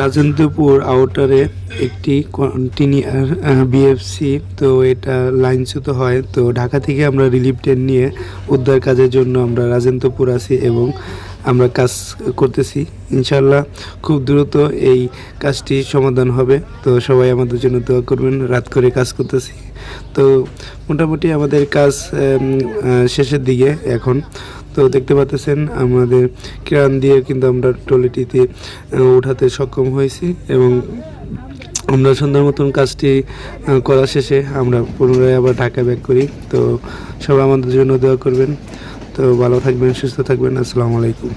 রাজেন্দ্রপুর আউটারে একটি কন্টিনিউয়ার বিএফসি, তো এটা লাইনচ্যুত হয়। তো ঢাকা থেকে আমরা রিলিফ ট্রেন নিয়ে উদ্ধার কাজের জন্য আমরা রাজেন্দ্রপুর আছি এবং আমরা কাজ করতেছি। ইনশাল্লাহ খুব দ্রুত এই কাজটি সমাধান হবে। তো সবাই আমাদের জন্য দোয়া করবেন। রাত করে কাজ করতেছি, তো মোটামুটি আমাদের কাজ শেষের দিকে এখন। তো দেখতে পাচ্ছেন আমাদের ক্রেন দিয়ে কিন্তু আমরা ট্রলিটিতে উঠাতে সক্ষম হয়েছি এবং আমরা সুন্দর মতন কাজটি করা শেষে আমরা পুনরায় আবার ঢাকা ব্যাক করি। তো সবাই আমাদের জন্য দোয়া করবেন। তো ভালো থাকবেন, সুস্থ থাকবেন। আসসালামু আলাইকুম।